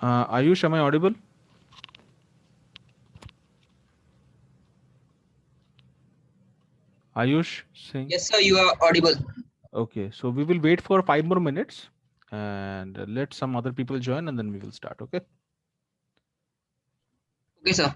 Ayush, am I audible? Ayush saying. Yes, sir, you are audible. Okay, so we will wait for 5 more minutes and let some other people join and then we will start. Okay. Okay, sir.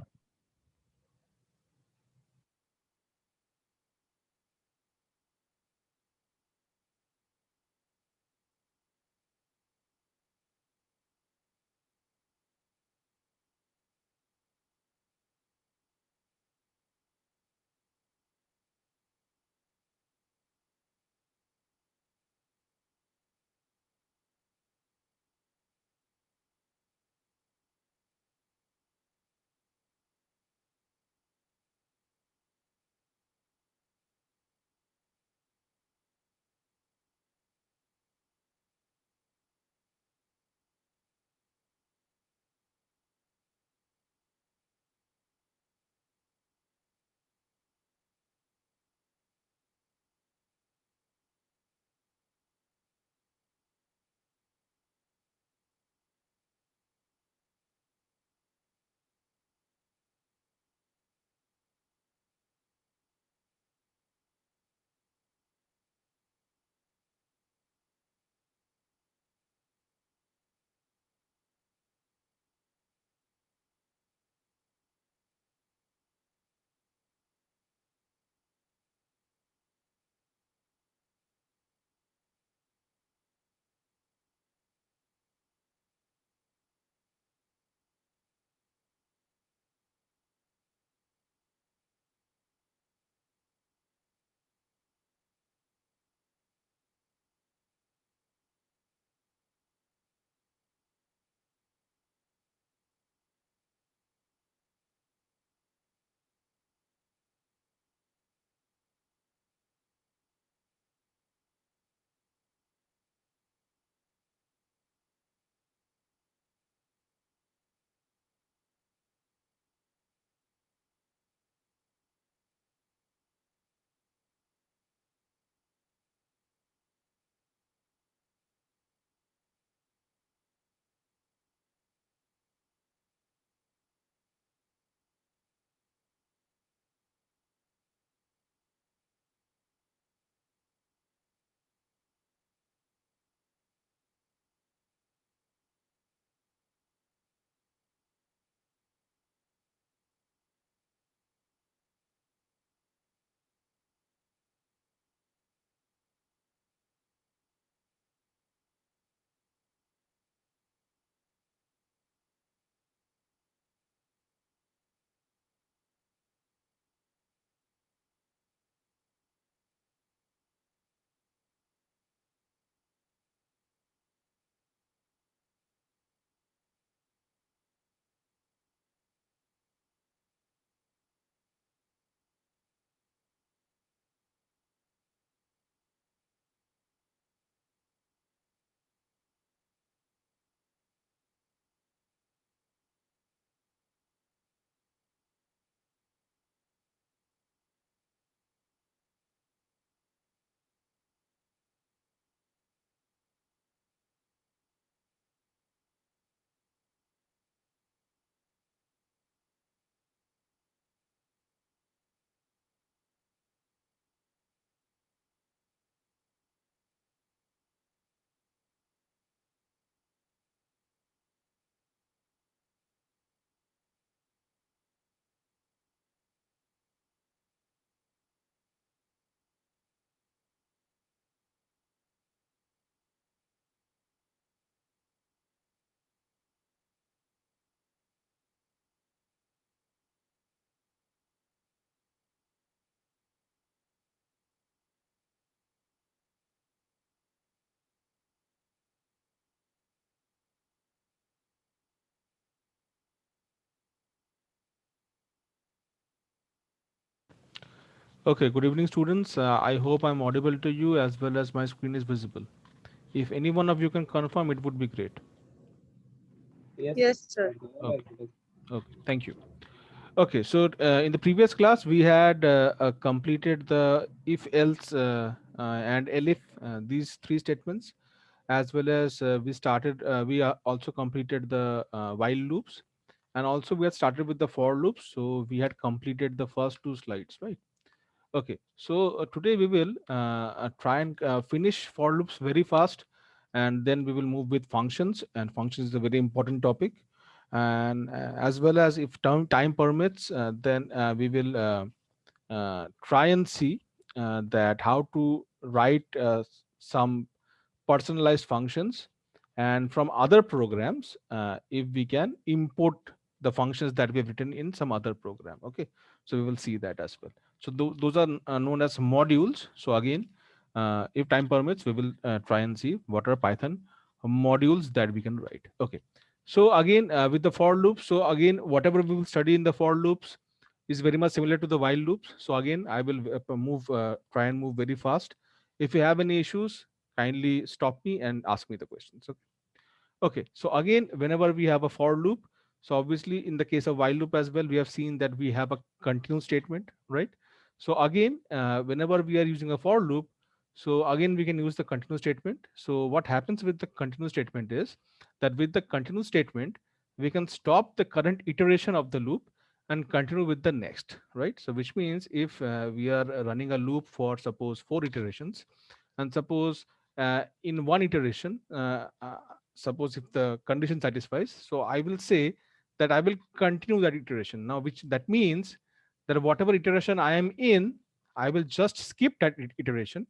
Okay, good evening, students. I hope I'm audible to you as well as my screen is visible. If any one of you can confirm, it would be great. Yes, sir. Okay, okay, thank you. Okay, so in the previous class, we had completed the if else and elif, these three statements. as well as we also completed the while loops, and also we had started with the for loops. So we had completed the first two slides, right? Okay, so today we will try and finish for loops very fast, and then we will move with functions. And functions is a very important topic, and as well as if time permits, then we will try and see that how to write some personalized functions, and from other programs if we can import the functions that we have written in some other program. Okay, so we will see that as well. So those are known as modules. So again, if time permits, we will try and see what are Python modules that we can write. Okay, so again with the for loops, so again whatever we will study in the for loops is very much similar to the while loops. So again I will try and move very fast. If you have any issues, kindly stop me and ask me the questions. Okay. Okay. So again, whenever we have a for loop, so obviously in the case of while loop as well, we have seen that we have a continue statement, right? So again, whenever we are using a for loop, so again we can use the continue statement. So what happens with the continue statement is that with the continue statement, we can stop the current iteration of the loop and continue with the next, right? So which means if we are running a loop for suppose 4 iterations, and suppose in one iteration, suppose if the condition satisfies, so I will say that I will continue that iteration now, which that means that whatever iteration I am in, I will just skip that iteration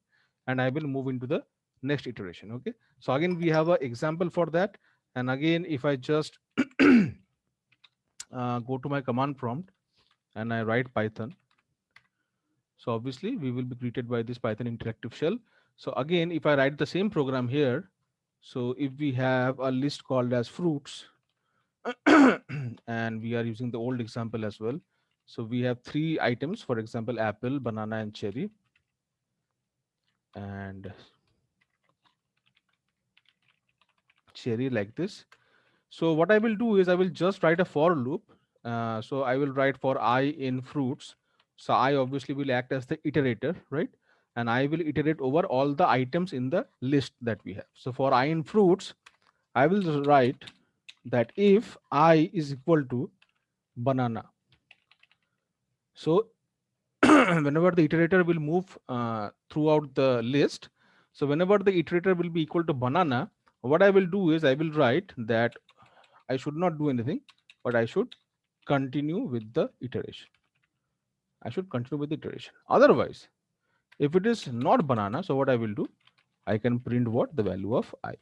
and I will move into the next iteration. Okay, so again we have an example for that. And again, if I just go to my command prompt and I write Python, so obviously we will be greeted by this Python interactive shell. So again, if I write the same program here, so if we have a list called as fruits, and we are using the old example as well. So we have 3 items, for example, apple, banana, and cherry. And cherry like this. So what I will do is I will just write a for loop. So I will write for I in fruits. So I obviously will act as the iterator, right? And I will iterate over all the items in the list that we have. So for I in fruits, I will write that if I is equal to banana. So whenever the iterator will move throughout the list, so whenever the iterator will be equal to banana, what I will do is I will write that I should not do anything, but I should continue with the iteration. I should continue with the iteration. Otherwise, if it is not banana, so what I will do, I can print what? The value of I.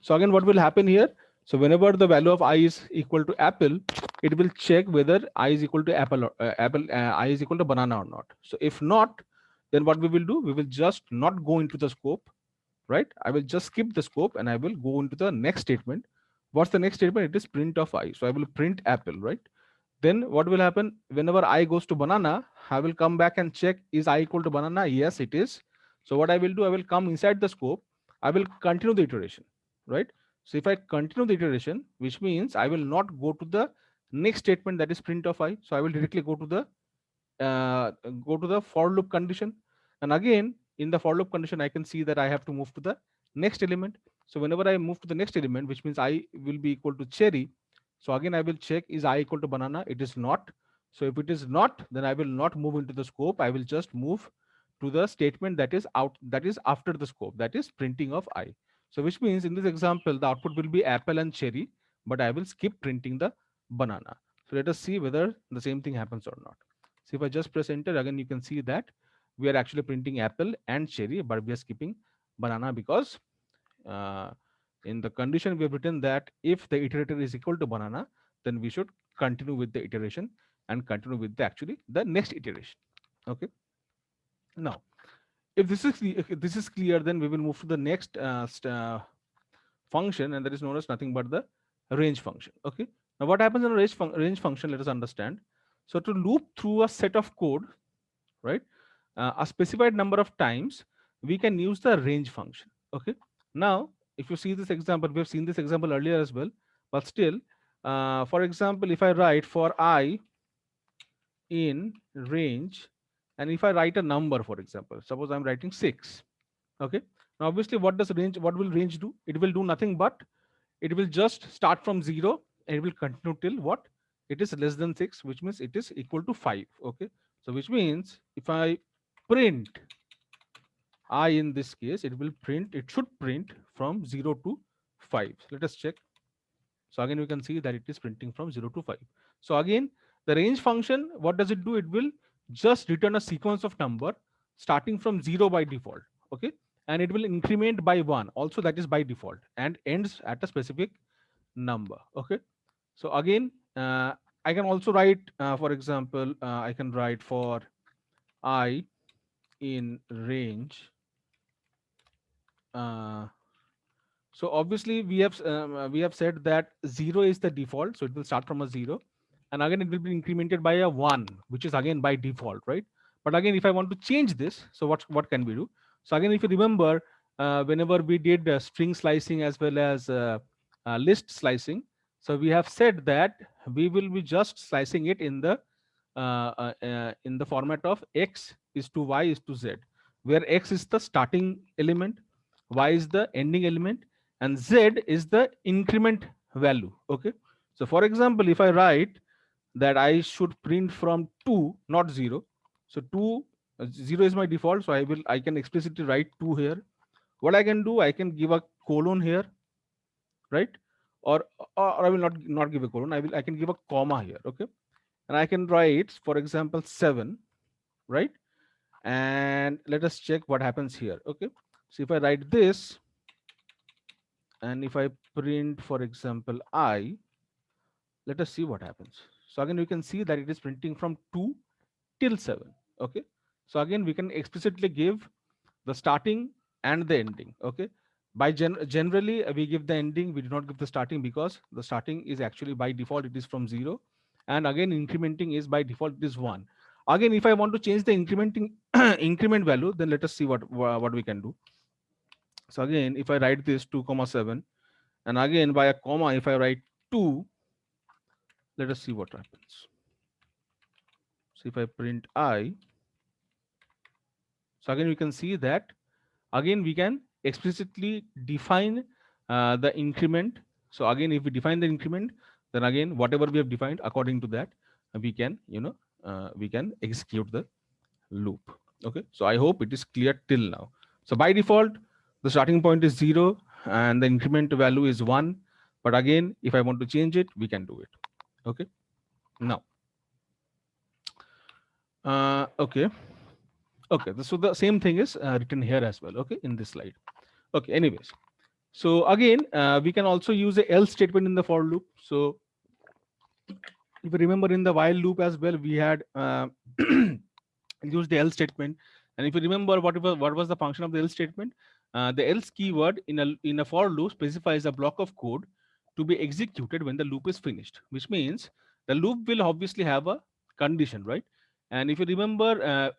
So again, what will happen here? So whenever the value of I is equal to apple, it will check whether I is equal to apple or I is equal to banana or not. So if not, then what we will do? We will just not go into the scope, right? I will just skip the scope and I will go into the next statement. What's the next statement? It is print of I. So I will print apple, right? Then what will happen? Whenever I goes to banana, I will come back and check, is I equal to banana? Yes, it is. So what I will do, I will come inside the scope, I will continue the iteration, right? So if I continue the iteration, which means I will not go to the next statement, that is print of I. So I will directly uh, go to the for loop condition. And again, in the for loop condition, I can see that I have to move to the next element. So whenever I move to the next element, which means I will be equal to cherry, so again I will check, is I equal to banana? It is not. So if it is not, then I will not move into the scope. I will just move to the statement that is out, that is after the scope, that is printing of I. So which means in this example, the output will be apple and cherry, but I will skip printing the banana. So let us see whether the same thing happens or not. So if I just press enter, again you can see that we are actually printing apple and cherry, but we are skipping banana because uh, in the condition we have written that if the iterator is equal to banana, then we should continue with the iteration and continue with the actually the next iteration. Okay. Now, if this is clear, then we will move to the next function, and that is known as nothing but the range function. Okay. Now, what happens in a range function? Let us understand. So, to loop through a set of code, right, a specified number of times, we can use the range function. Okay. Now, if you see this example, we have seen this example earlier as well, but still, for example, if I write for I in range, and if I write a number, for example, suppose I'm writing 6. Okay. Now, obviously, what will range do? It will do nothing but it will just start from 0 and it will continue till what? It is less than 6, which means it is equal to 5. Okay. So, which means if I print I in this case, it should print from 0 to 5. Let us check. So again, we can see that it is printing from 0 to 5. So again, the range function, what does it do? It will just return a sequence of number starting from 0 by default. Okay. And it will increment by 1. Also, that is by default and ends at a specific number. Okay. So again, I can also write, for example, I can write for I in range. Uh, So obviously we have said that 0 is the default, so it will start from a 0, and again it will be incremented by a 1, which is again by default, right? But again, if I want to change this, so what can we do? So again, if you remember, whenever we did string slicing as well as list slicing, so we have said that we will be just slicing it in the format of x is to y is to z, where x is the starting element, y is the ending element, and z is the increment value. Okay. So for example, if I write that I should print from 2, not 0. So 2, 0 is my default, so I can explicitly write 2 here. What I can do, I can give a colon here, right? Or I will not give a colon, I can give a comma here. Okay. And I can write, for example, 7, right? And let us check what happens here. Okay. So if I write this, and if I print, for example, I, let us see what happens. So again, we can see that it is printing from 2 till 7. Okay. So again, we can explicitly give the starting and the ending. Okay. Generally, we give the ending, we do not give the starting, because the starting is actually by default it is from 0, and again incrementing is by default it is 1. Again, if I want to change the incrementing increment value, then let us see what we can do. So again, if I write this 2 comma 7, and again by a comma if I write 2, let us see what happens. So if I print I, so again we can see that again we can explicitly define the increment. So again, if we define the increment, then again whatever we have defined, according to that we can we can execute the loop. Okay. So I hope it is clear till now. So by default the starting point is 0 and the increment value is 1, but again if I want to change it, we can do it. Okay. Now okay. Okay, so the same thing is written here as well. Okay, in this slide. Okay, anyways, so again we can also use a else statement in the for loop. So if you remember, in the while loop as well, we had used the else statement. And if you remember, what was the function of the else statement? The else keyword in a for loop specifies a block of code to be executed when the loop is finished, which means the loop will obviously have a condition, right? And if you remember,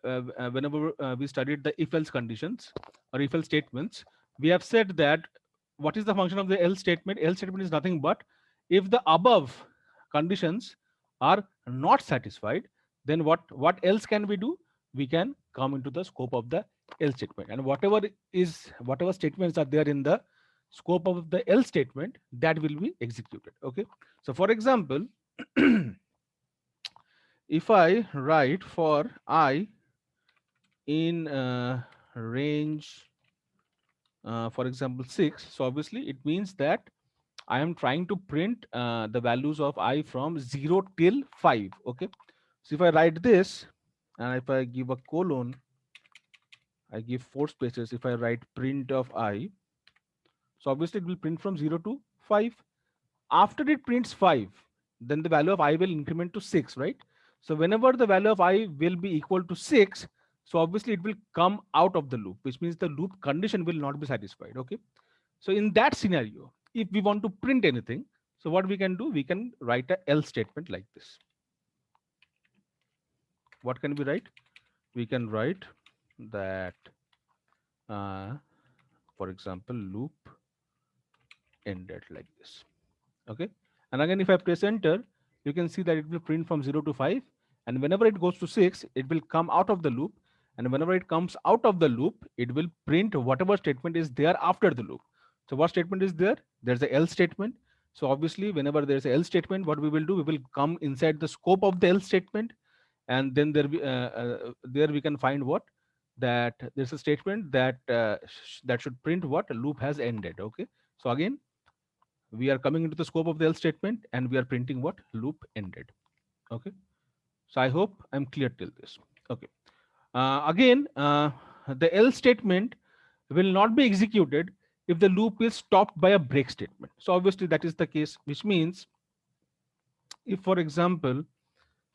whenever we studied the if else conditions or if else statements, we have said that what is the function of the else statement? Else statement is nothing but if the above conditions are not satisfied, then what else can we do? We can come into the scope of the else statement, and whatever statements are there in the scope of the else statement, that will be executed. Okay. So for example, if I write for I in range, for example, 6, so obviously it means that I am trying to print the values of I from 0 till 5. Okay. So if I write this and if I give a colon, I give 4 spaces. If I write print of I, so obviously it will print from 0 to 5. After it prints 5, then the value of I will increment to 6, right? So whenever the value of I will be equal to 6, so obviously it will come out of the loop, which means the loop condition will not be satisfied. Okay. So in that scenario, if we want to print anything, so what we can do, we can write a else statement like this. What can we write? We can write that, for example, loop ended like this. Okay. And again, if I press enter, you can see that it will print from 0 to 5. And whenever it goes to 6, it will come out of the loop. and whenever it comes out of the loop, it will print whatever statement is there after the loop. So what statement is there? There's a else statement. So obviously whenever there's a else statement, what we will do, we will come inside the scope of the else statement, and then there we can find what, that there's a statement that that should print what, a loop has ended. Okay, so again we are coming into the scope of the else statement and we are printing what, loop ended. Okay, so I hope I'm clear till this. Okay, again the else statement will not be executed if the loop is stopped by a break statement. So obviously that is the case, which means if for example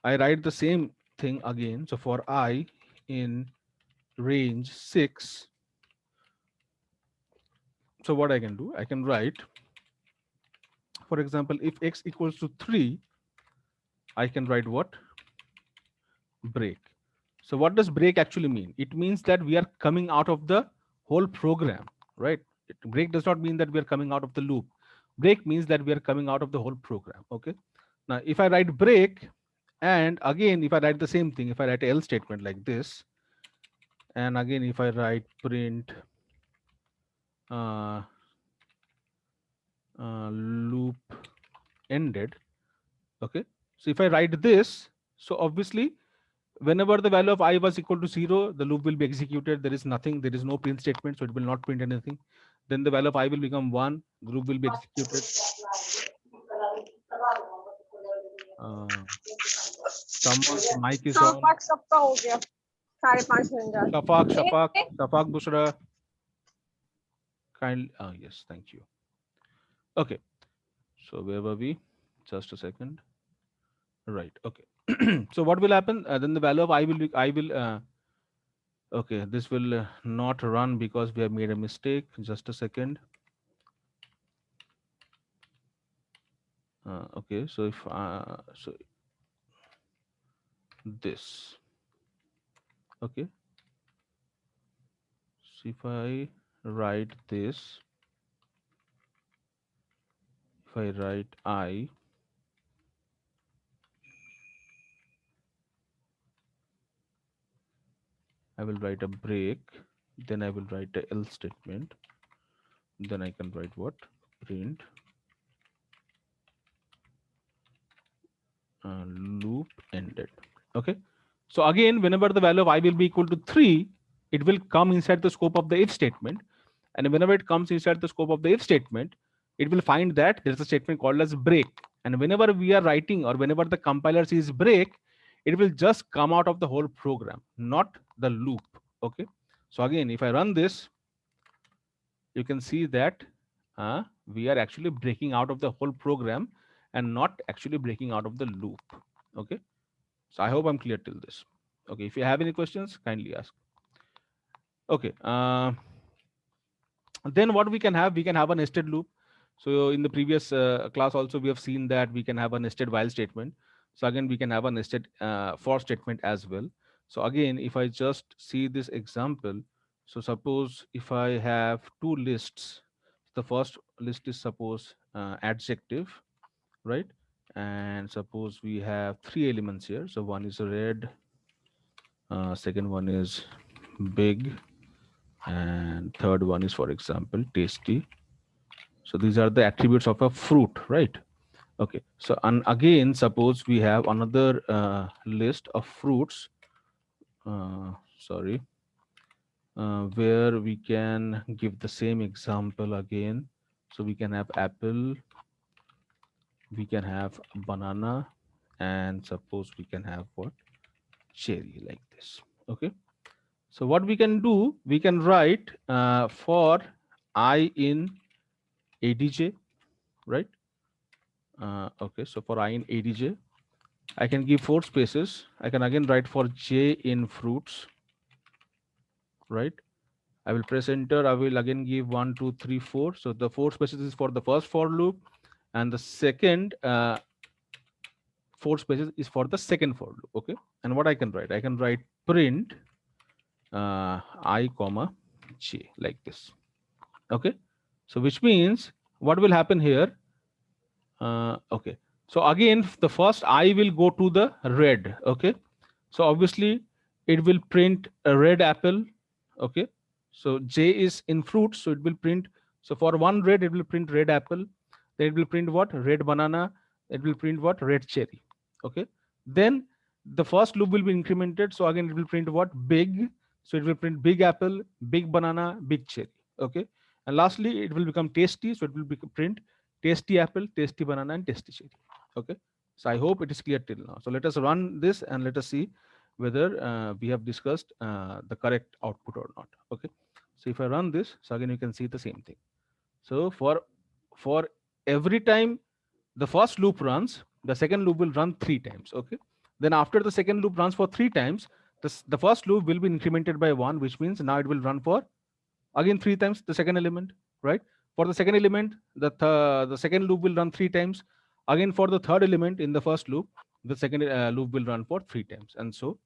I write the same thing again, so for I in range 6, so what I can do, I can write, for example, if x equals to 3, I can write what, break. So what does break actually mean? It means that we are coming out of the whole program, right? Break does not mean that we are coming out of the loop. Break means that we are coming out of the whole program. Okay, now if I write break, and again if I write the same thing, if I write a else statement like this, and again if I write print uh, loop ended. Okay, so if I write this, so obviously whenever the value of I was equal to 0, the loop will be executed. There is nothing, there is no print statement, so it will not print anything. Then the value of I will become 1, the loop will be executed. Someone's mic is on. सबका हो गया 5:30 Shafaq Bushra, kindly, yes, thank you. Okay, so where were we? Just a second. Right, okay. So what will happen, then the value of I will be, okay, this will not run because we have made a mistake. Just a second. Okay, so if so this, okay, so if I write this, if I write I will write a break, then I will write a else statement, then I can write what, print loop ended. Okay, so again whenever the value of I will be equal to 3, it will come inside the scope of the if statement, and whenever it comes inside the scope of the if statement, it will find that there's a statement called as break, and whenever we are writing, or whenever the compiler sees break, it will just come out of the whole program, not the loop. Okay, so again if I run this, you can see that we are actually breaking out of the whole program and not actually breaking out of the loop. Okay, so I hope I'm clear till this. Okay, if you have any questions, kindly ask. Okay, then what we can have, we can have a nested loop. So in the previous class also we have seen that we can have a nested while statement. So again we can have a nested for statement as well. So again if I just see this example, so suppose if I have two lists, the first list is suppose adjective, right? And suppose we have three elements here, so one is red, second one is big, and third one is for example tasty. So these are the attributes of a fruit, right? Okay, so and again suppose we have another list of fruits, sorry, where we can give the same example again. So we can have apple, we can have banana, and suppose we can have what, cherry, like this. Okay, so what we can do, we can write for I in adj, right? Okay, so for I in adj, I can give 4 spaces. I can again write for j in fruits, right? I will press enter. I will again give 1 2 3 4. So the 4 spaces is for the first for loop, and the second 4 spaces is for the second for loop. Okay, and what I can write, I can write print I comma j, like this. Okay, so which means what will happen here, okay, so again the first I will go to the red. Okay, so obviously it will print a red apple. Okay, so J is in fruit, so it will print. So for one red, it will print red apple. Then it will print what? Red banana. It will print what? Red cherry. Okay, then the first loop will be incremented. So again, it will print what? Big. So it will print big apple, big banana, big cherry. Okay, and lastly, it will become tasty. So it will print tasty apple, tasty banana, and tasty cherry. Okay, so I hope it is clear till now. So let us run this and let us see whether we have discussed the correct output or not. Okay, so if I run this, so again you can see the same thing. So for every time the first loop runs, the second loop will run 3 times. Okay, then after the second loop runs for 3 times, the first loop will be incremented by 1, which means now it will run for again 3 times the second element, right? For the second element, the second loop will run 3 times. Again, for the third element in the first loop, the second loop will run for 3 times, and so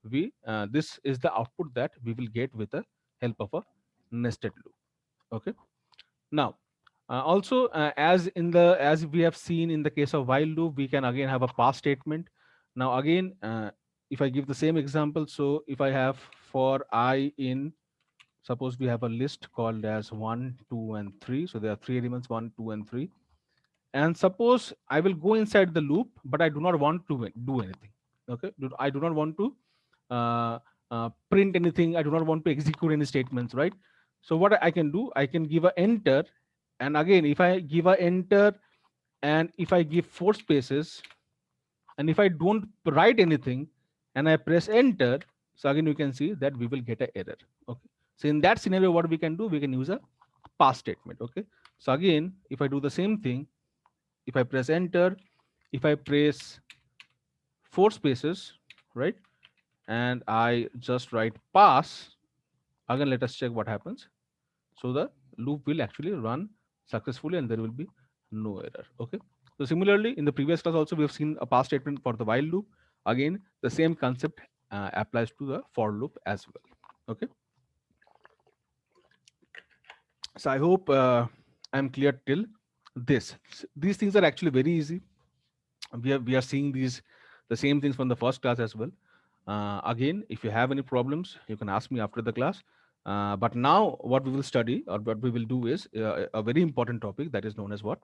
we this is the output that we will get with the help of a nested loop. Okay, now also as we have seen in the case of while loop, we can again have a pass statement. Now again, if I give the same example, so if I have for I in, suppose we have a list called as 1, 2, and 3. So there are 3 elements, 1, 2, and 3. And suppose I will go inside the loop, but I do not want to do anything. Okay, I do not want to uh, print anything. I do not want to execute any statements, right? So what I can do, I can give a enter, and again, if I give a enter, and if I give 4 spaces, and if I don't write anything, and I press enter, so again you can see that we will get an error. Okay, so in that scenario, what we can do, we can use a pass statement. Okay, so again, if I do the same thing, if I press enter, if I press 4 spaces, right, and I just write pass, again let us check what happens. So the loop will actually run successfully and there will be no error. Okay, so similarly in the previous class also we have seen a pass statement for the while loop. Again, the same concept applies to the for loop as well. Okay, so I hope I'm clear till this. These things are actually very easy. We are seeing these the same things from the first class as well. Again, if you have any problems, you can ask me after the class. But now what we will study or what we will do is a very important topic that is known as what?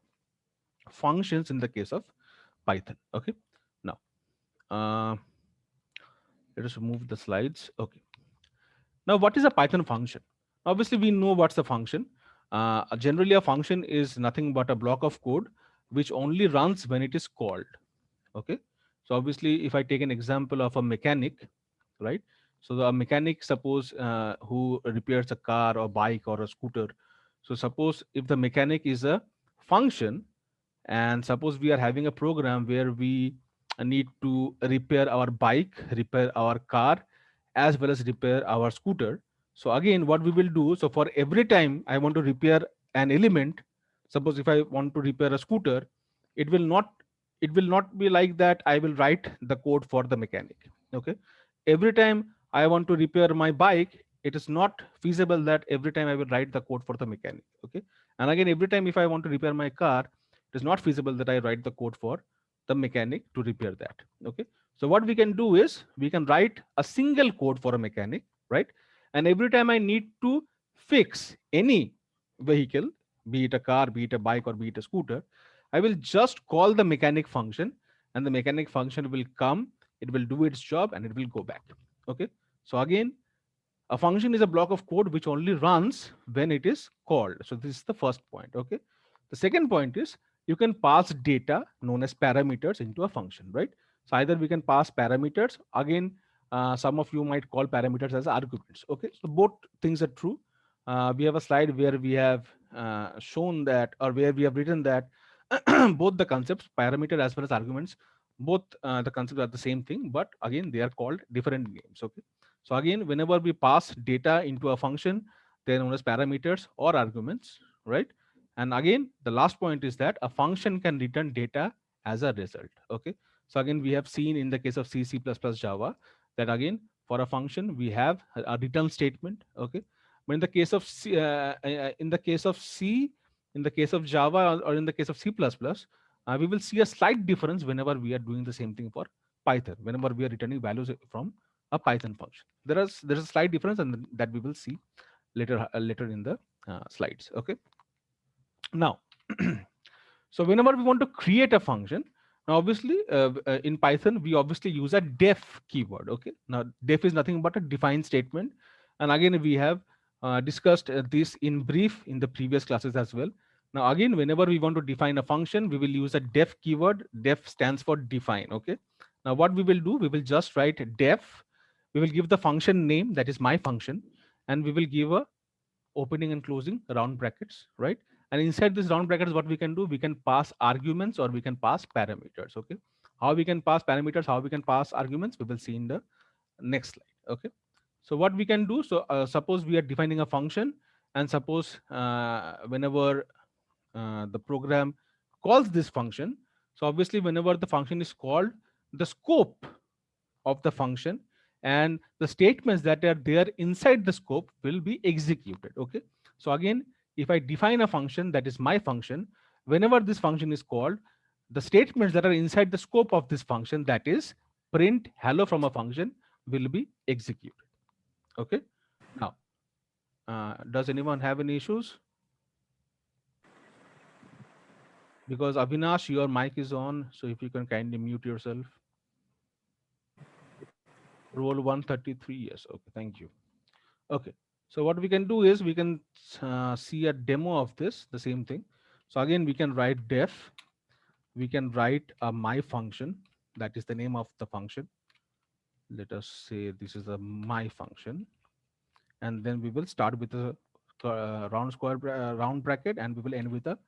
Functions in the case of Python. Okay, now uh, let us move the slides. Okay, now what is a Python function? Obviously we know what's a function. Generally a function is nothing but a block of code which only runs when it is called. Okay, so obviously if I take an example of a mechanic, right? So the mechanic, suppose who repairs a car or bike or a scooter. So suppose if the mechanic is a function, and suppose we are having a program where we need to repair our bike, repair our car, as well as repair our scooter. So again, what we will do, so for every time I want to repair an element, suppose if I want to repair a scooter, it will not it will not be like that I will write the code for the mechanic. Okay, every time I want to repair my bike, it is not feasible that every time I will write the code for the mechanic. Okay, and again, every time if I want to repair my car, it is not feasible that I write the code for the mechanic to repair that. Okay, so what we can do is we can write a single code for a mechanic, right? And every time I need to fix any vehicle, be it a car, be it a bike, or be it a scooter, I will just call the mechanic function, and the mechanic function will come, it will do its job, and it will go back. Okay, so again, a function is a block of code which only runs when it is called. So this is the first point. Okay, the second point is you can pass data known as parameters into a function, right? So either we can pass parameters, again some of you might call parameters as arguments. Okay, so both things are true. We have a slide where we have shown that, or where we have written that both the concepts, parameter as well as arguments, both the concepts are the same thing, but again they are called different names. Okay, so again, whenever we pass data into a function, they're known as parameters or arguments, right? And again, the last point is that a function can return data as a result. Okay, so again, we have seen in the case of C, C++, Java, that again for a function we have a return statement. Okay, but in the case of C, in the case of Java, or in the case of C++, we will see a slight difference whenever we are doing the same thing for Python. Whenever we are returning values from a Python function. There's a slight difference, and that we will see later in the slides. Okay. Now, so whenever we want to create a function, now obviously in Python we obviously use a def keyword. Okay. Now def is nothing but a define statement, and again we have discussed this in brief in the previous classes as well. Now again, whenever we want to define a function, we will use a def keyword. Def stands for define. Okay. Now what we will do, we will just write def. We will give the function name, that is my function, and we will give a opening and closing round brackets, right? And inside this round brackets, what we can do, we can pass arguments or we can pass parameters. Okay. How we can pass parameters, how we can pass arguments, we will see in the next slide. Okay. So what we can do, so suppose we are defining a function, and suppose whenever the program calls this function, so obviously whenever the function is called, the scope of the function and the statements that are there inside the scope will be executed. Okay. So again, if I define a function, that is my function, whenever this function is called, the statements that are inside the scope of this function, that is print hello from a function, will be executed. Okay. Now does anyone have any issues? Because Avinash, your mic is on, so if you can kindly mute yourself. Roll 133, yes. Okay, thank you. Okay, so what we can do is we can see a demo of this, the same thing. So again, we can write def, we can write a my function, that is the name of the function. Let us say this is a my function, and then we will start with a round bracket, and we will end with a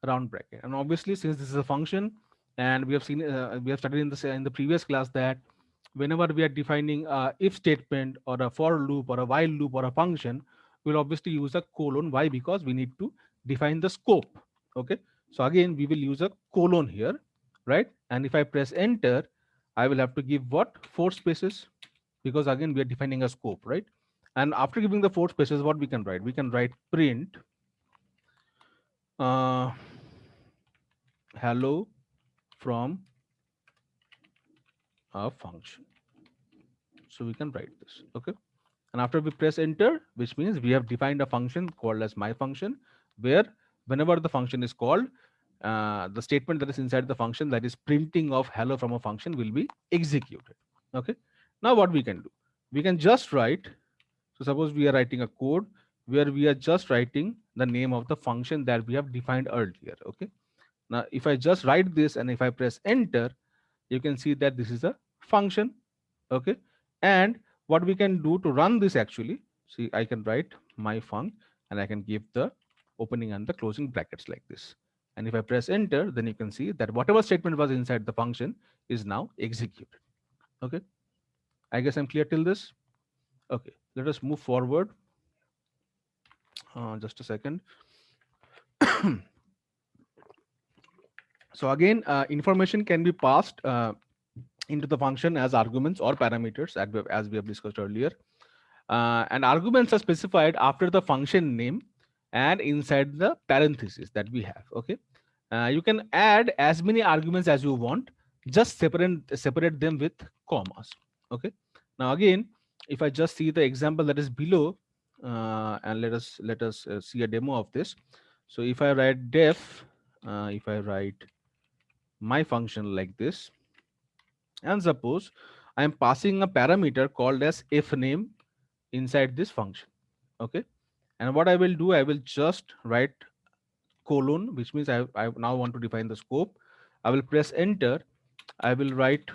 round bracket. And obviously, since this is a function, and we have seen we have studied in the previous class that whenever we are defining a if statement or a for loop or a while loop or a function, we'll obviously use a colon. Why? Because we need to define the scope. Okay. So again, we will use a colon here, right? And if I press enter, I will have to give what? 4 spaces, because again, we are defining a scope, right? And after giving the 4 spaces, what we can write? We can write print uh, hello from a function. So we can write this. Okay. And after we press enter, which means we have defined a function called as my function, where whenever the function is called, the statement that is inside the function, that is printing of hello from a function, will be executed. Okay. Now what we can do, we can just write, so suppose we are writing a code where we are just writing the name of the function that we have defined earlier. Okay. Now if I just write this and if I press enter, you can see that this is a function. Okay. And what we can do to run this, actually, see, I can write my func and I can give the opening and the closing brackets like this. And if I press enter, then you can see that whatever statement was inside the function is now executed. Okay. I guess I'm clear till this. Okay. Let us move forward. Just a second. So again, information can be passed into the function as arguments or parameters, as we have discussed earlier. And arguments are specified after the function name and inside the parentheses that we have. Okay. You can add as many arguments as you want, just separate them with commas. Okay. Now again, if I just see the example that is below, and let us see a demo of this. So if I write def, if I write my function like this, and suppose I am passing a parameter called as if name inside this function. Okay. And what I will do, I will just write colon, which means I now want to define the scope. I will press enter. I will write,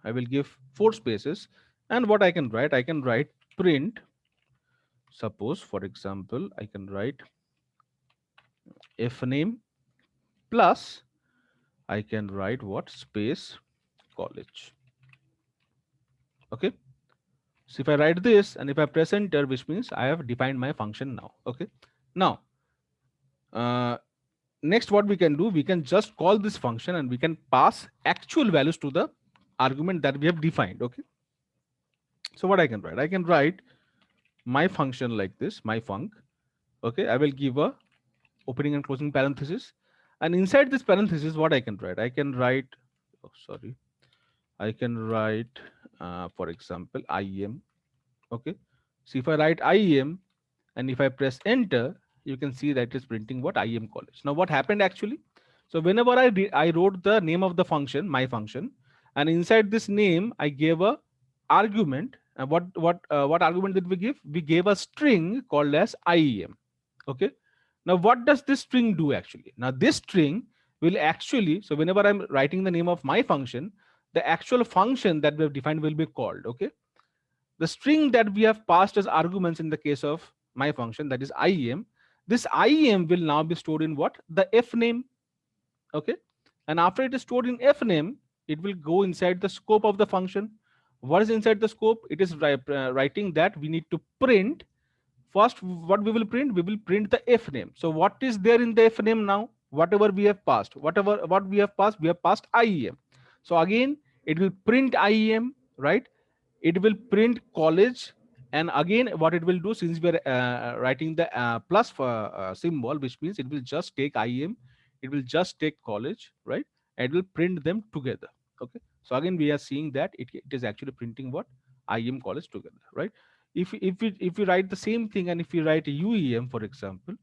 I will give 4 spaces. And what I can write print. Suppose, for example, I can write if name plus I can write what? Space college. Okay. So if I write this and if I press enter, which means I have defined my function now. Okay. Now, next what we can do, we can just call this function and we can pass actual values to the argument that we have defined. Okay. So what I can write my function like this, my func. Okay. I will give a opening and closing parenthesis. And inside this parenthesis, what I can write? I can write, oh, sorry. I can write for example, IEM. Okay. So if I write IEM and if I press enter, you can see that it's printing what IEM college. Now what happened actually? So whenever I wrote the name of the function, my function, and inside this name I gave a argument. And what argument did we give? We gave a string called as IEM. Okay. Now what does this string do actually? Now this string will actually, so whenever I'm writing the name of my function, the actual function that we have defined will be called. Okay. The string that we have passed as arguments in the case of my function, that is IEM, this IEM will now be stored in what? The f name. Okay. And after it is stored in f name, it will go inside the scope of the function. What is inside the scope? It is writing that we need to print. First, what we will print? We will print the f name. So what is there in the f name now? Whatever we have passed, what we have passed IEM. So again, it will print IEM, right? It will print college, and again what it will do, since we are writing the plus for symbol, which means it will just take IEM, it will just take college, right? And it will print them together. Okay. So again we are seeing that it is actually printing what? IEM college together, right? If we write the same thing and if we write a UEM, for example,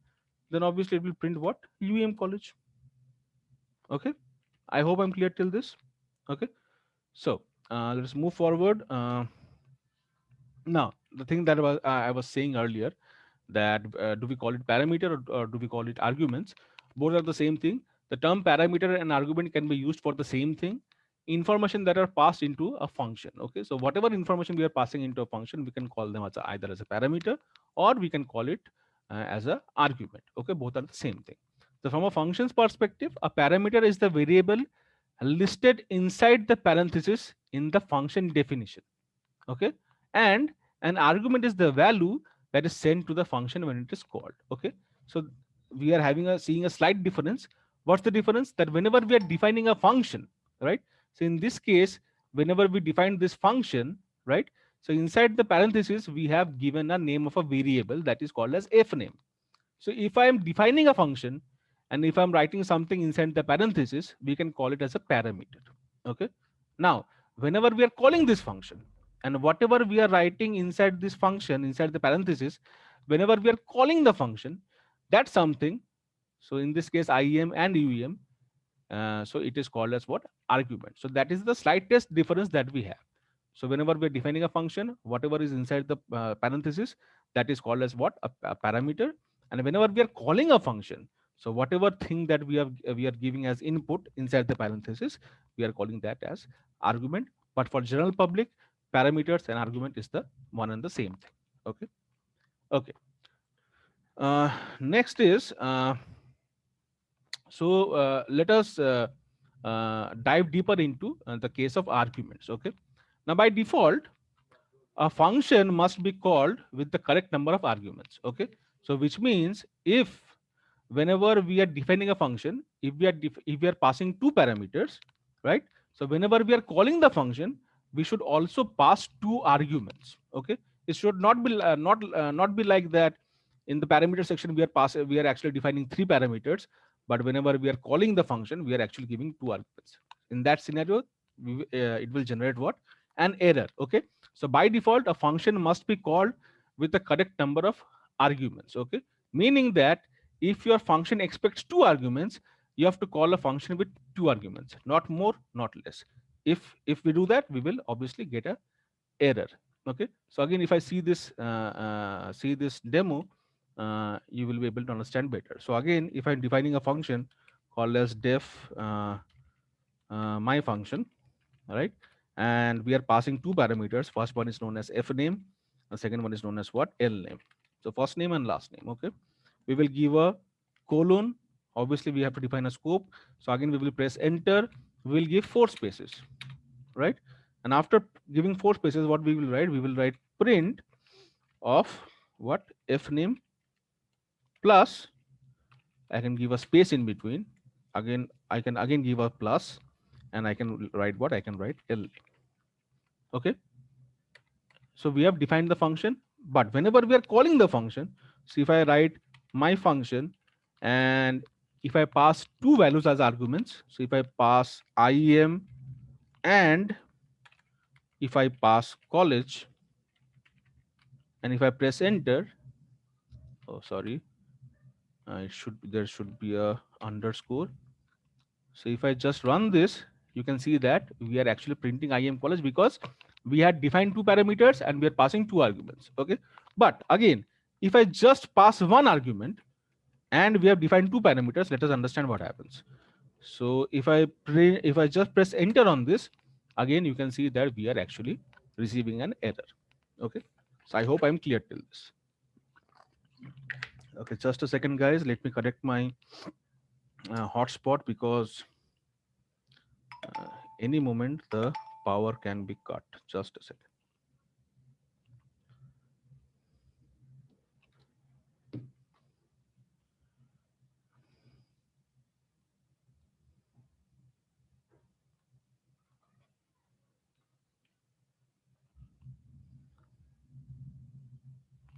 then obviously it will print what? UEM college. Okay. I hope I'm clear till this. Okay. So let's move forward. Now, the thing that I was saying earlier, that do we call it parameter, or do we call it arguments? Both are the same thing. The term parameter and argument can be used for the same thing. Information that are passed into a function. Okay, so whatever information we are passing into a function, we can call them as either as a parameter, or we can call it as a argument. Okay, both are the same thing. So from a function's perspective, a parameter is the variable listed inside the parenthesis in the function definition. Okay. And an argument is the value that is sent to the function when it is called. Okay. So we are seeing a slight difference. What's the difference? That whenever we are defining a function, right? So in this case, whenever we define this function, right? So inside the parenthesis, we have given a name of a variable that is called as f name. So if I am defining a function and if I'm writing something inside the parenthesis, we can call it as a parameter. Okay. Now, whenever we are calling this function, and whatever we are writing inside this function, inside the parenthesis, whenever we are calling the function, that's something. So in this case, IEM and UEM. So it is called as what? Argument. So that is the slightest difference that we have. So whenever we are defining a function, whatever is inside the parenthesis, that is called as what? A parameter. And whenever we are calling a function, so whatever thing that we are giving as input inside the parenthesis, we are calling that as argument. But for general public, parameters and argument is the one and the same thing. Okay. Okay. Next is let us dive deeper into the case of arguments. Okay. Now by default, a function must be called with the correct number of arguments. Okay. So which means if whenever we are defining a function, if we are passing two parameters, right? So whenever we are calling the function, we should also pass two arguments. Okay. It should not be not be like that. In the parameter section, we are actually defining three parameters, but whenever we are calling the function, we are actually giving two arguments. In that scenario, it will generate what? An error. Okay. So by default, a function must be called with the correct number of arguments. Okay. Meaning that if your function expects two arguments, you have to call a function with two arguments, not more, not less. If we do that, we will obviously get a error. Okay. So again, if I see this demo, you will be able to understand better. So again, if I'm defining a function called as def my function, right? And we are passing two parameters. First one is known as f name. The second one is known as what? L name. So first name and last name. Okay. We will give a colon. Obviously, we have to define a scope. So again, we will press enter. We will give four spaces, right? And after giving four spaces, what we will write? We will write print of what? F name plus, I can give a space in between. Again, I can again give a plus, and I can write what? I can write L. Okay. So we have defined the function, but whenever we are calling the function, so if I write my function and if I pass two values as arguments, so if I pass IEM and if I pass college, and if I press enter, oh sorry, there should be a underscore. So if I just run this, you can see that we are actually printing IM college because we had defined two parameters and we are passing two arguments. Okay. But again, if I just pass one argument and we have defined two parameters, let us understand what happens. So if I just press enter on this, again you can see that we are actually receiving an error. Okay. So I hope I'm clear till this. Okay, just a second, guys. Let me connect my hotspot because uh, any moment the power can be cut. Just a second.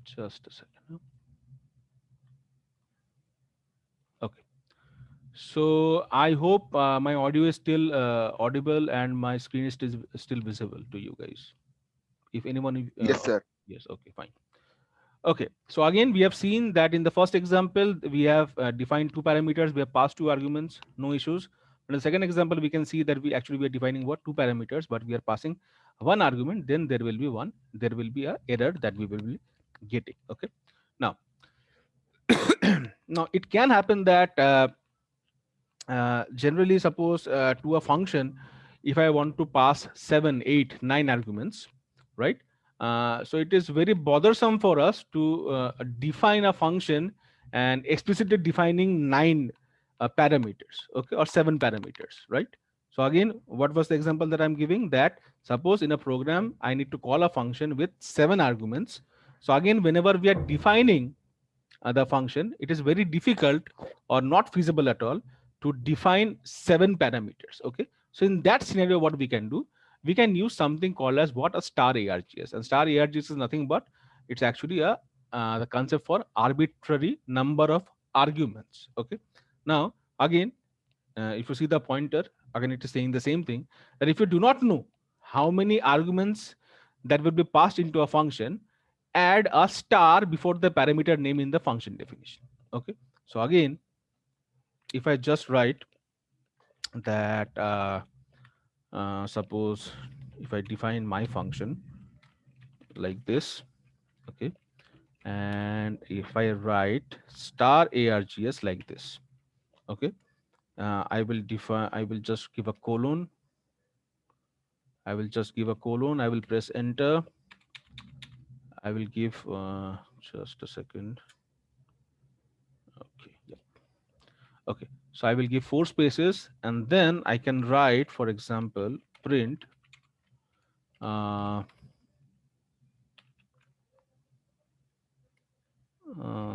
Just a second. Okay. So I hope my audio is still audible and my screen is still visible to you guys. If anyone, Yes, sir. yes, okay, fine. Okay, so again, we have seen that in the first example, we have defined two parameters, we have passed two arguments, no issues. In the second example, we can see that we are defining what two parameters, but we are passing one argument, then there will be a error that we will be getting. Okay, now, now it can happen that generally suppose to a function, if I want to pass 7, 8, 9 arguments, right? So it is very bothersome for us to define a function and explicitly defining 9 parameters, okay, or 7 parameters, right? So again, what was the example that I'm giving? That suppose in a program I need to call a function with 7 arguments. So again, whenever we are defining the function, it is very difficult or not feasible at all to define 7 parameters. Okay, so in that scenario, what we can do, we can use something called as what a star args, and star args is nothing but it's actually a the concept for arbitrary number of arguments. Okay, now again, if you see the pointer, again it is saying the same thing, that if you do not know how many arguments that will be passed into a function, add a star before the parameter name in the function definition. Okay, so again, if I just write that suppose if I define my function like this, okay, and if I write star args like this, okay, I will just give a colon, I will just give a colon, I will press enter, I will give just a second. Okay, yeah. Okay, so I will give 4 spaces and then I can write, for example, print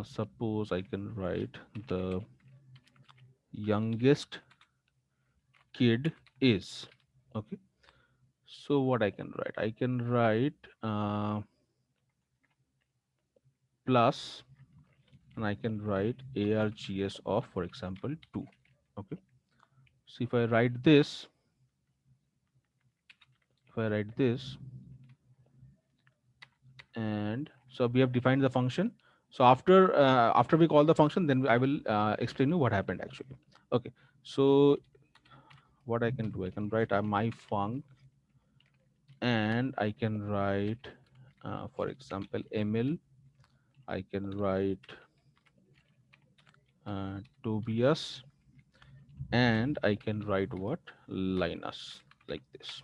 suppose I can write the youngest kid is. Okay, so what I can write? I can write plus, and I can write args of, for example, 2. Okay, so if I write this, and so we have defined the function. So after we call the function, then I will explain you what happened actually. Okay, so what I can do, I can write my func, and I can write for example ml, I can write Tobias, and I can write what, Linus, like this.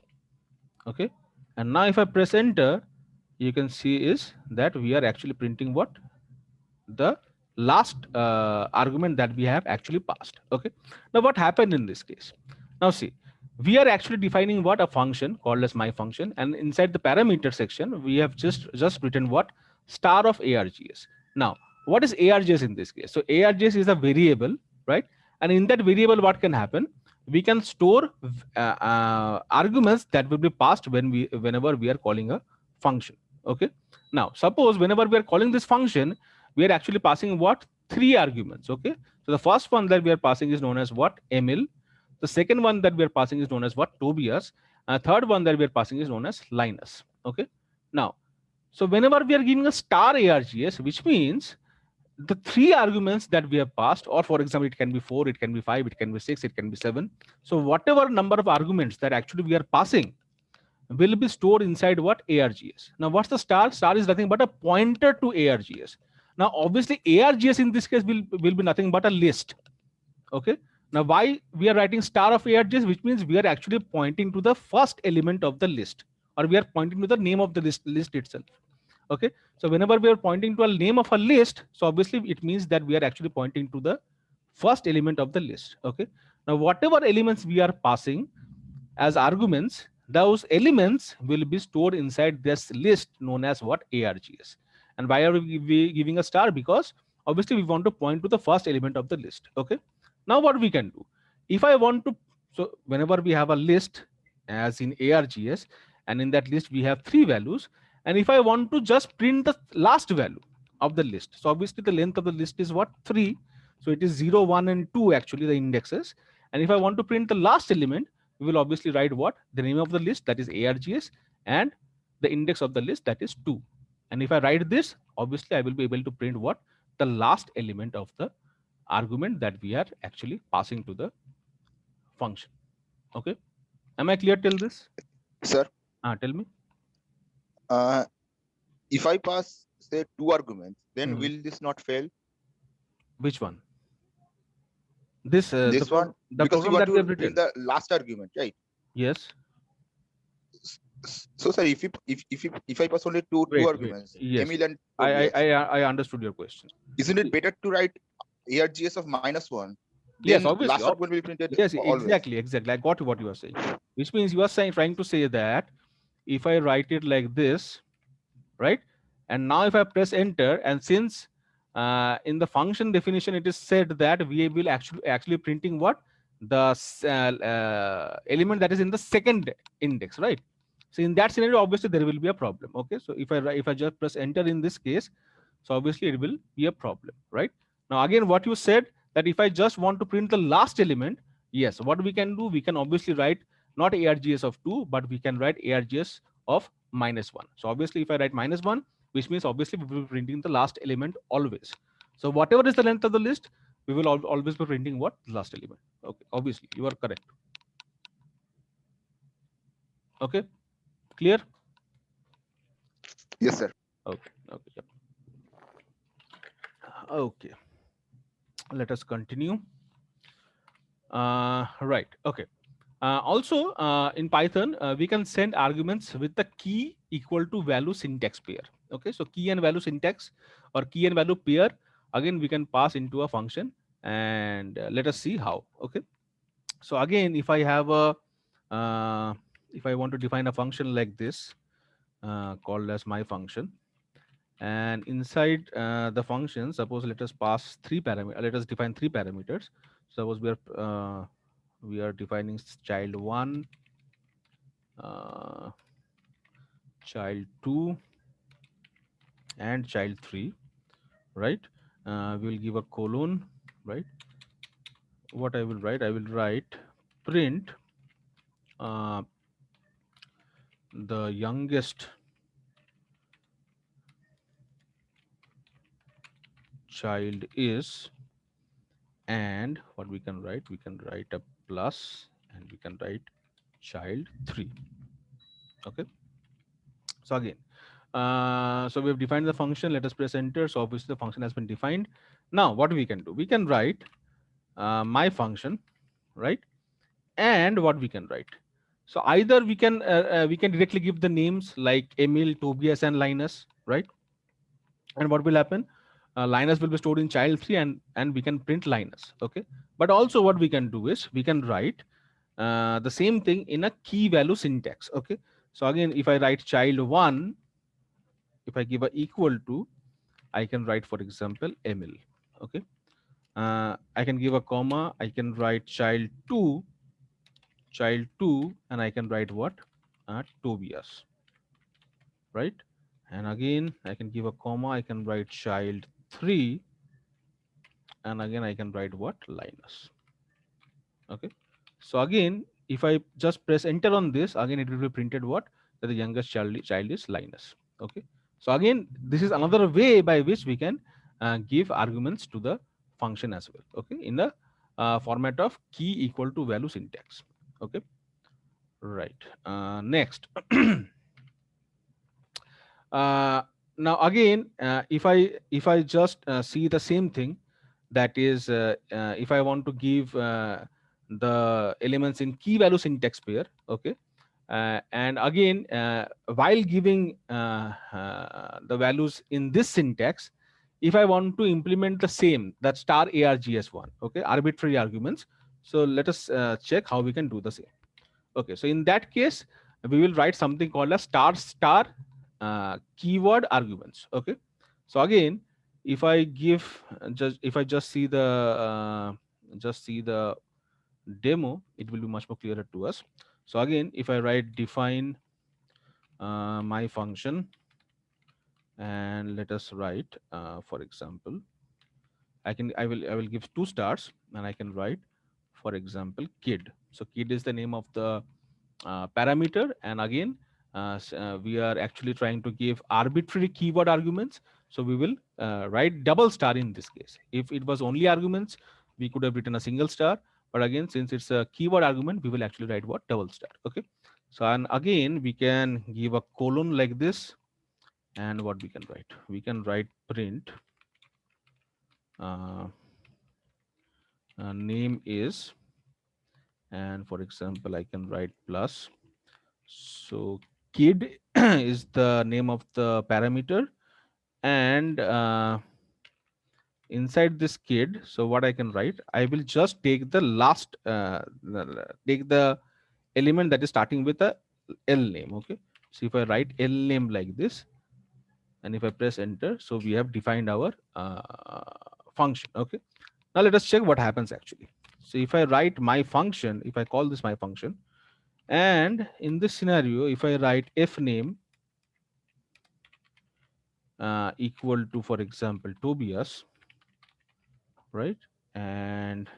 Okay, and now if I press enter, you can see is that we are actually printing what, the last argument that we have actually passed. Okay, now what happened in this case? Now see, we are actually defining what, a function called as my function, and inside the parameter section we have just written what, star of args. Now what is args in this case? So args is a variable, right? And in that variable, what can happen, we can store arguments that will be passed whenever we are calling a function. Okay, now suppose whenever we are calling this function, we are actually passing what, 3 arguments. Okay, so the first one that we are passing is known as what, ml. The second one that we are passing is known as what, Tobias, Third one that we are passing is known as Linus. Okay. Now, so whenever we are giving a star args, which means the three arguments that we have passed, or for example, it can be 4, it can be 5, it can be 6, it can be 7. So whatever number of arguments that actually we are passing will be stored inside what? ARGS. Now, what's the star? Star is nothing but a pointer to ARGS. Now, obviously, ARGS in this case will be nothing but a list. Okay. Now, why we are writing star of ARGS, which means we are actually pointing to the first element of the list, or we are pointing to the name of the list itself. Okay. So whenever we are pointing to a name of a list, so obviously it means that we are actually pointing to the first element of the list. Okay. Now, whatever elements we are passing as arguments, those elements will be stored inside this list known as what? ARGS. And why are we giving a star? Because obviously we want to point to the first element of the list. Okay. Now what we can do, if I want to, so whenever we have a list as in ARGS, and in that list we have 3 values, and if I want to just print the last value of the list, so obviously the length of the list is what? 3. So it is 0, 1 and 2 actually the indexes. And if I want to print the last element, we will obviously write what? The name of the list, that is ARGS, and the index of the list, that is 2. And if I write this, obviously I will be able to print what? The last element of the argument that we are actually passing to the function. Okay. Am I clear till this? Sir, Tell me. if I pass say 2 arguments, then Mhm. will this not fail? Which one? This This one, the because you program want that we have to print written. the last argument, right? Yes. So sir, if I pass only two Wait. arguments, Yes. Emil and I Tobias, I understood your question. isn't it better to write ARGS of -1? Yes, Then obviously. last argument will be printed Yes, always. exactly. I got what you are saying. Which means you are trying to say that if I write it like this, right? And now if I press enter, and since in the function definition it is said that we will actually printing what? The element that is in the second index, right? So in that scenario, obviously there will be a problem. Okay, so if I just press enter in this case, so obviously it will be a problem, right? Now again, what you said, that if I just want to print the last element, yes, what we can do, we can obviously write not args of 2, but we can write args of -1. So obviously if I write -1, which means obviously we will be printing the last element always. So whatever is the length of the list, we will always be printing what? The last element. Okay, obviously you are correct. Okay, clear? Yes, sir. Okay, yep. Okay, let us continue. Right, okay. Also, in Python, we can send arguments with the key equal to value syntax pair. Okay, so key and value syntax or key and value pair, again, we can pass into a function, and let us see how. Okay, so again, if I have a, if I want to define a function like this, called as my function, and inside the function, suppose let us pass 3 parameters, let us define 3 parameters. Suppose we are defining child 1, uh, child 2, and child 3, right? We'll give a colon, right? What I will write, I will write print uh, the youngest child is, and what we can write a plus, and we can write child 3. Okay, so again, so we've defined the function, let us press enter. So obviously the function has been defined. Now what we can do, we can write my function, right? And what we can write, so either we can directly give the names like Emil, Tobias, and Linus, right? And what will happen, Linus will be stored in child 3, and we can print Linus. Okay, but also what we can do is we can write the same thing in a key value syntax. Okay, so again, if I write child 1, if I give a equal to, I can write, for example, Emil. Okay, I can give a comma, I can write child 2, and I can write what? Tobias, right? And again, I can give a comma, I can write child 3, and again I can write what? Linus. Okay, so again, if I just press enter on this, again it will be printed what? That the youngest child is Linus. Okay. So again, this is another way by which we can give arguments to the function as well. Okay, in the format of key equal to value syntax. Okay, right. Next. Now again, if I just see the same thing, that is, if I want to give the elements in key value syntax pair, okay, and again, while giving the values in this syntax, if I want to implement the same, that star args1, okay, arbitrary arguments, so let us check how we can do the same. Okay, so in that case, we will write something called a star star keyword arguments. Okay, so again, if I give if I just see the demo, it will be much more clearer to us. So again, if I write define my function, and let us write, for example, I will give 2 stars, and I can write, for example, kid. So kid is the name of the parameter, and again, we are actually trying to give arbitrary keyword arguments, so we will write double star in this case. If it was only arguments, we could have written a single star, but again, since it's a keyword argument, we will actually write what? Double star. Okay, so and again, we can give a colon like this, and what we can write? We can write print name is, and for example, I can write plus. So kid is the name of the parameter, and inside this kid, so what I can write, I will just take the last take the element that is starting with a L name. Okay, so if I write L name like this, and if I press enter, so we have defined our function. Okay, now let us check what happens actually. So if I write my function, if I call this my function, and in this scenario, if I write f name equal to, for example, Tobias, right? And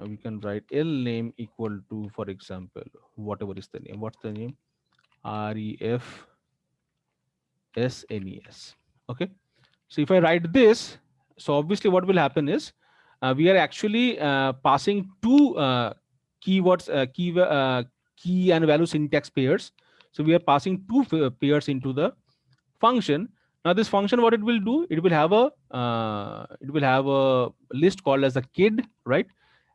we can write L name equal to, for example, whatever is the name. What's the name? REFSNES. Okay. So if I write this, so obviously what will happen is we are actually passing two keywords, key and value syntax pairs. So we are passing two pairs into the function. Now this function, what it will do, it will have a list called as a kid, right?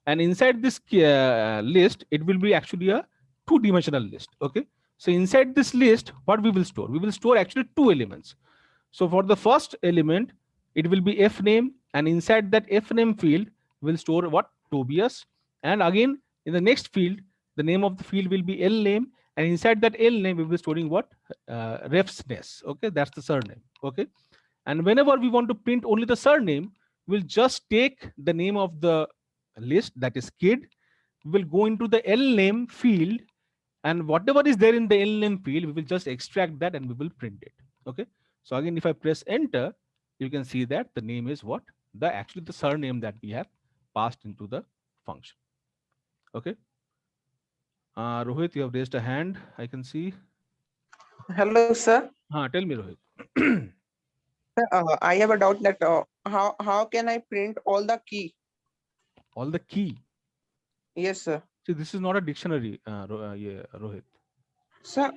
And inside this list, it will be actually a two-dimensional list. Okay, so inside this list, what we will store? We will store actually two elements. So for the first element, it will be f name, and inside that f name field will store what? Tobias. And again, in the next field, the name of the field will be L name, and inside that L name we will be storing what? Refsness. Okay, that's the surname. Okay, and whenever we want to print only the surname, we'll just take the name of the list, that is kid. We will go into the L name field, and whatever is there in the L name field, we will just extract that and we will print it. Okay, so again, if I press enter, you can see that the name is what? Actually the surname that we have passed into the function. Okay, Rohit, you have raised a hand, I can see. Hello, sir. Tell me, Rohit. Sir, I have a doubt that how can I print all the key? All the key. Yes, sir. See, this is not a dictionary, yeah, Rohit. Sir,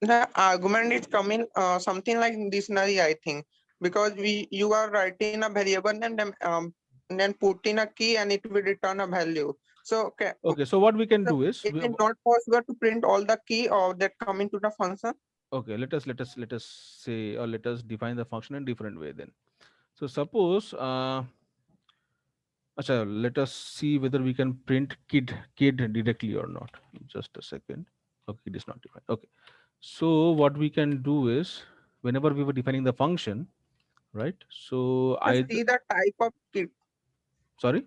the argument is coming something like dictionary, I think, because you are writing a variable and then put in a key and it will return a value. So Okay, so what we can do is, it is not possible to print all the key or that come into the function. okay, let us say, or let us define the function in different way then. So suppose let us see whether we can print kid directly or not. Just a second. Okay, it is not defined. Okay, so what we can do is, whenever we were defining the function, right? So I see the type of kid. Sorry.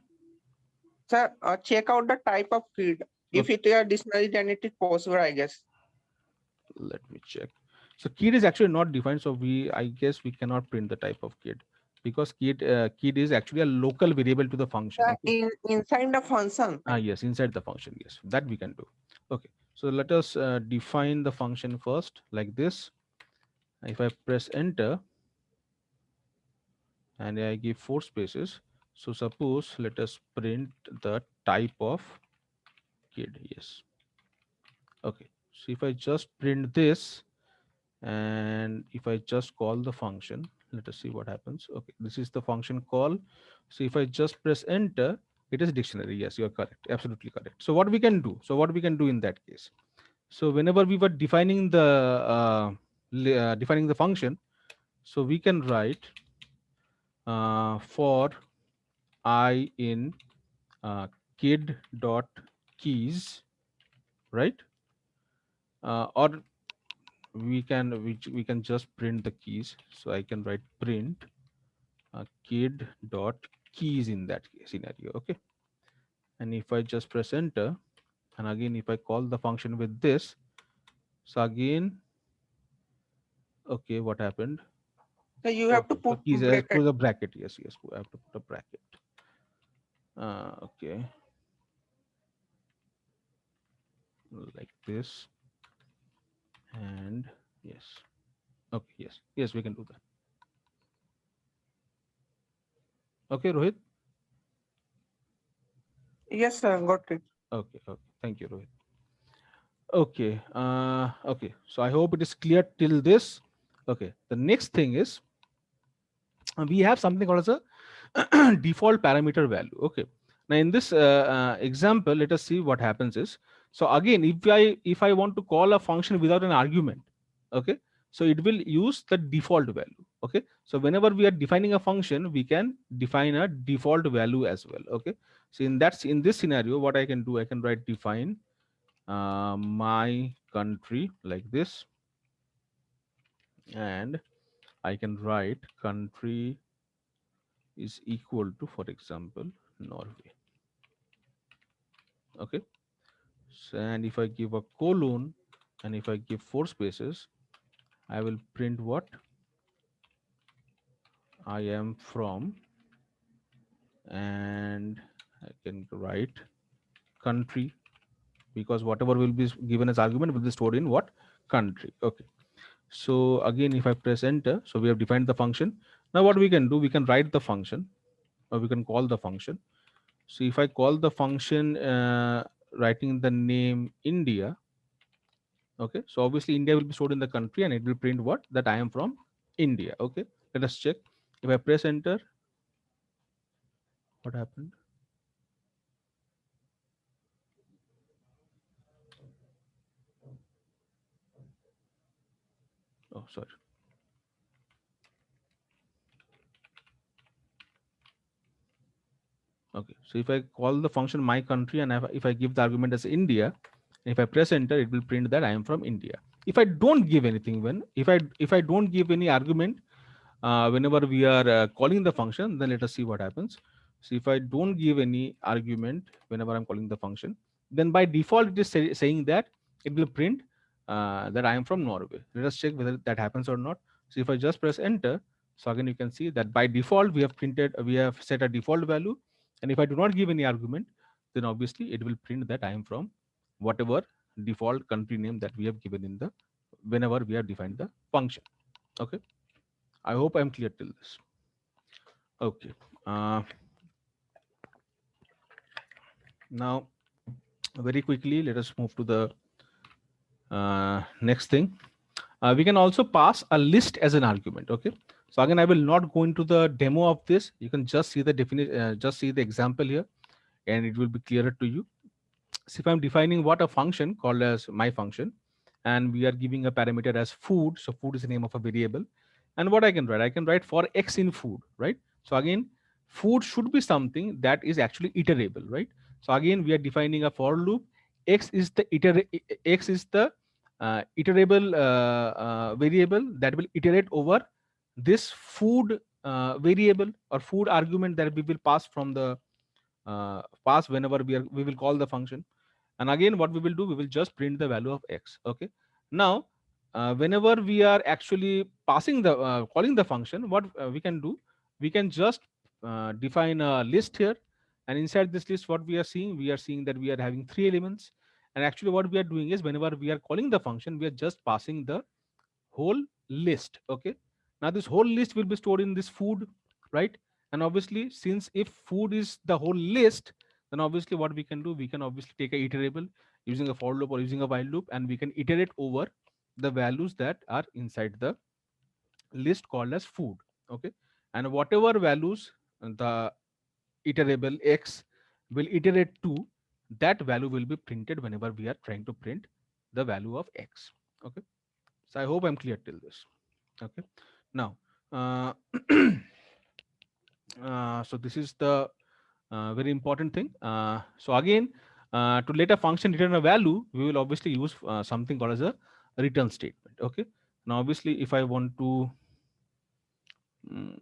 Sir, check out the type of kid. If it is a dictionary, then it is possible, I guess. Let me check. So kid is actually not defined, so I guess we cannot print the type of kid. because kid is actually a local variable to the function. Okay. Inside the function. Yes, inside the function. Yes, that we can do. Okay. So let us define the function first like this. If I press enter and I give 4 spaces, so suppose let us print the type of kid. Yes. Okay. So if I just print this and if I just call the function, let us see what happens. Okay, this is the function call. So if I just press enter, it is dictionary. Yes, you are correct, absolutely correct. So what we can do, in that case, so whenever we were defining the defining the function, so we can write for I in kid dot keys, right? Or we can just print the keys. So I can write print kid dot keys in that scenario. Okay, and if I just press enter, and again if I call the function with this, so again, okay, what happened? So you have to Okay, so put keys bracket. put the bracket. Yes, I have to put a bracket. Okay, like this, and yes, okay, yes, we can do that. Okay, Rohit. Yes, sir, got it. Okay, thank you, Rohit. Okay, okay, so I hope it is clear till this. Okay, the next thing is we have something called as a default parameter value. Okay, now in this example, let us see what happens is, so again if I want to call a function without an argument, okay, so it will use the default value. Okay, so whenever we are defining a function, we can define a default value as well. Okay, so in this scenario, what I can do, I can write define my country like this, and I can write country is equal to, for example, Norway. Okay, so, and if I give a colon and if I give 4 spaces, I will print what I am from, and I can write country, because whatever will be given as argument will be stored in what country. Okay, so again if I press enter, so we have defined the function. Now what we can do, we can write the function, or we can call the function. So if I call the function writing the name India, okay, so obviously India will be stored in the country and it will print what, that I am from India. Okay, let us check. If I press enter, what happened? Oh, sorry. Okay, so if I call the function my country and if I give the argument as India, if I press enter, it will print that I am from India. If I don't give anything, if I don't give any argument whenever we are calling the function, then let us see what happens. So if I don't give any argument whenever I'm calling the function, then by default it is saying that it will print that I am from Norway. Let us check whether that happens or not. So if I just press enter, so again you can see that by default we have set a default value, and if I do not give any argument, then obviously it will print that I am from whatever default country name that we have given in the whenever we have defined the function. Okay, I hope I'm clear till this. Okay. Now, very quickly, let us move to the next thing. We can also pass a list as an argument. Okay. So again, I will not go into the demo of this. You can just see the definition, just see the example here, and it will be clearer to you. So if I'm defining what a function called as my function, and we are giving a parameter as food. So food is the name of a variable. And what I can write for x in food, right? So again, food should be something that is actually iterable, right? So again, we are defining a for loop. X is the iterable variable that will iterate over this food variable or food argument that we will pass from the pass whenever we will call the function. And again, what we will do, we will just print the value of x. Okay, now whenever we are actually passing the calling the function, what we can do, we can just define a list here, and inside this list what we are seeing that we are having three elements. And actually what we are doing is, whenever we are calling the function, we are just passing the whole list. Okay, now this whole list will be stored in this food, right? And obviously, since if food is the whole list, then obviously what we can do, we can obviously take a iterable using a for loop or using a while loop, and we can iterate over the values that are inside the list called as food. Okay, and whatever values the iterable x will iterate to, that value will be printed whenever we are trying to print the value of x. Okay, so I hope I'm clear till this. Okay, now uh, so this is the very important thing. So again, to let a function return a value, we will obviously use something called as a return statement. Okay, now obviously if I want to mm,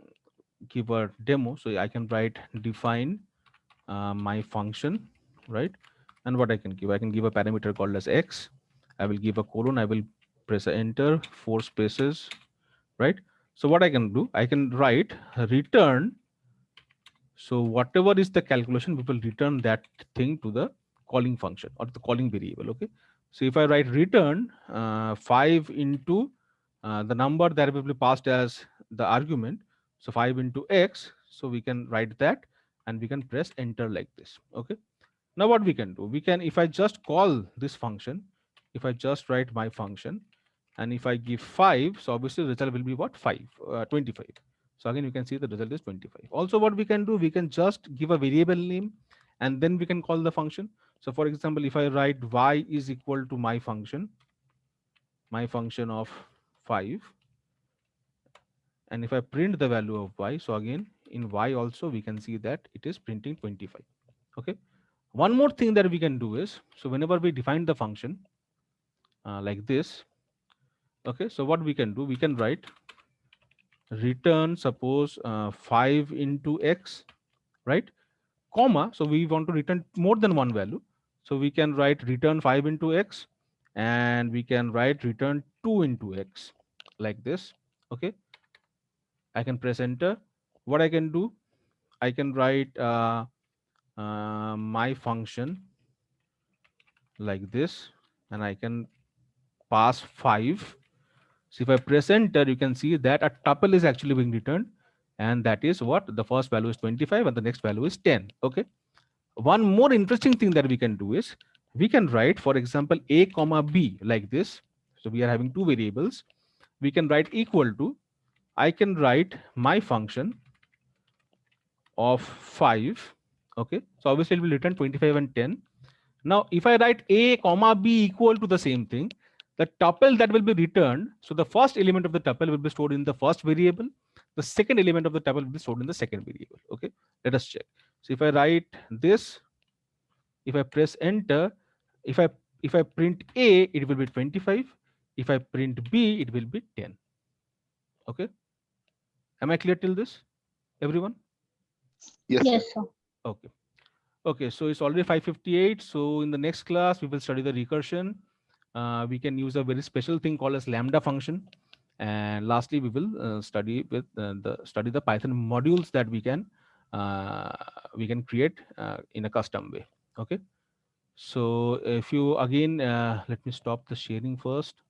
give a demo, so I can write define my function, right? And what I can give a parameter called as x. I will give a colon, I will press enter, 4 spaces, right? So what I can do, I can write return. So whatever is the calculation, we will return that thing to the calling function or the calling variable. Okay, so if I write return 5 into the number that will be passed as the argument, so 5 into x, so we can write that and we can press enter like this. Okay, now what we can do, we can, if I just call this function, if I just write my function, and if I give 5, so obviously the result will be what, 25. So again, you can see the result is 25. Also what we can do, we can just give a variable name and then we can call the function. So for example, if I write y is equal to my function of 5, and if I print the value of y, so again in y also we can see that it is printing 25. Okay, one more thing that we can do is, so whenever we define the function like this, okay, so what we can do, we can write return, suppose 5 into x, right, comma, so we want to return more than one value, so we can write return 5 into x, and we can write return 2 into x like this. Okay, I can press enter. What I can do, I can write my function like this, and I can pass 5. So if I press enter, you can see that a tuple is actually being returned, and that is what, the first value is 25 and the next value is 10. Okay, one more interesting thing that we can do is, we can write, for example, a comma b like this. So we are having two variables, we can write equal to, I can write my function of 5. Okay, so obviously it will return 25 and 10. Now if I write a comma b equal to the same thing, the tuple that will be returned, so the first element of the tuple will be stored in the first variable, the second element of the tuple will be stored in the second variable. Okay, let us check. So if I write this, if I press enter, if I print a, it will be 25. If I print b, it will be 10. Okay, am I clear till this, everyone? Yes, sir. Yes, sir. Okay. Okay, so it's already 5:58. So in the next class, we will study the recursion. We can use a very special thing called as lambda function. And lastly, we will study the Python modules that we can create in a custom way. Okay. So if you again, let me stop the sharing first.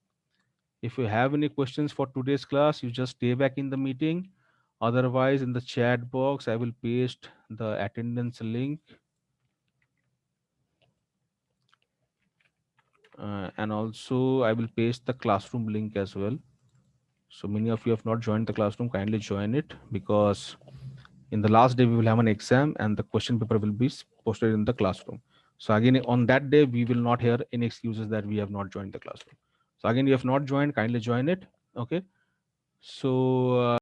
If you have any questions for today's class, you just stay back in the meeting. Otherwise, in the chat box, I will paste the attendance link. And also I will paste the classroom link as well. So many of you have not joined the classroom, kindly join it, because in the last day we will have an exam and the question paper will be posted in the classroom. So again, on that day, we will not hear any excuses that we have not joined the classroom. So again, you have not joined, kindly join it. Okay. So